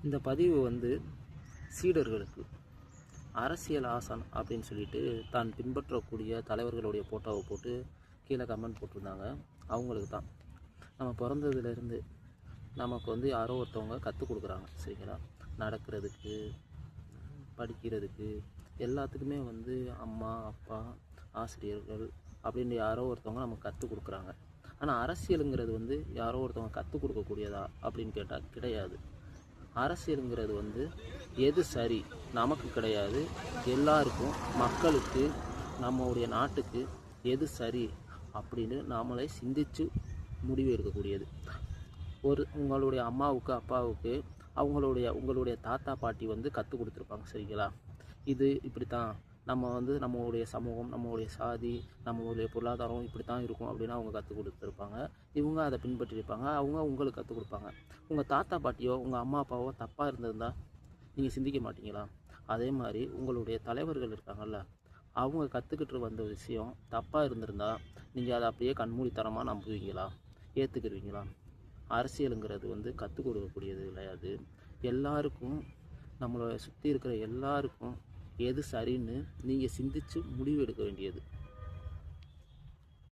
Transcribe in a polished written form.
இந்த பதிவு வந்து சீடர்களுக்கு அரசியல் ஆசான் அப்படின்னு சொல்லிட்டு தான் பின்பற்றக்கூடிய தலைவர்களுடைய ஃபோட்டோவை போட்டு கீழே கமெண்ட் போட்டிருந்தாங்க. அவங்களுக்கு தான் நம்ம பிறந்ததுலேருந்து நமக்கு வந்து யாரோ ஒருத்தவங்க கற்றுக் கொடுக்குறாங்க. சரிங்களா? நடக்கிறதுக்கு, படிக்கிறதுக்கு, எல்லாத்துக்குமே வந்து அம்மா, அப்பா, ஆசிரியர்கள் அப்படின்னு யாரோ ஒருத்தவங்க நமக்கு கற்றுக் கொடுக்குறாங்க. ஆனால் அரசியலுங்கிறது வந்து யாரோ ஒருத்தவங்க கற்றுக் கொடுக்கக்கூடியதா அப்படின்னு கேட்டால் கிடையாது. அரசியலுங்கிறது வந்து எது சரி நமக்கு கிடையாது, எல்லாருக்கும், மக்களுக்கு, நம்மளுடைய நாட்டுக்கு எது சரி அப்படின்னு நாமளே சிந்தித்து முடிவு எடுக்கக்கூடியது. உங்களுடைய அம்மாவுக்கு, அப்பாவுக்கு உங்களுடைய தாத்தா பாட்டி வந்து கற்றுக் கொடுத்துருப்பாங்க. சரிங்களா? இது இப்படி தான், நம்ம வந்து நம்மளுடைய சமூகம், நம்மளுடைய சாதி, நம்மளுடைய பொருளாதாரம் இப்படி தான் இருக்கும் அப்படின்னு அவங்க கற்றுக் கொடுத்துருப்பாங்க. இவங்க அதை பின்பற்றியிருப்பாங்க. அவங்க உங்களுக்கு கற்றுக் கொடுப்பாங்க. உங்கள் தாத்தா பாட்டியோ உங்கள் அம்மா அப்பாவோ தப்பாக இருந்திருந்தால் நீங்கள் சிந்திக்க மாட்டீங்களா? அதே மாதிரி உங்களுடைய தலைவர்கள் இருக்காங்கல்ல, அவங்க கற்றுக்கிட்டு வந்த விஷயம் தப்பாக இருந்திருந்தால் நீங்கள் அதை அப்படியே கண்மூடித்தனமாக நம்புவீங்களா? ஏற்றுக்குருவீங்களா? அரசியலுங்கிறது வந்து கற்றுக் கொடுக்கக்கூடியது கிடையாது. எல்லாருக்கும், நம்மளை சுற்றி இருக்கிற எல்லாருக்கும் எது சரின்னு நீங்கள் சிந்தித்து முடிவு எடுக்க வேண்டியது.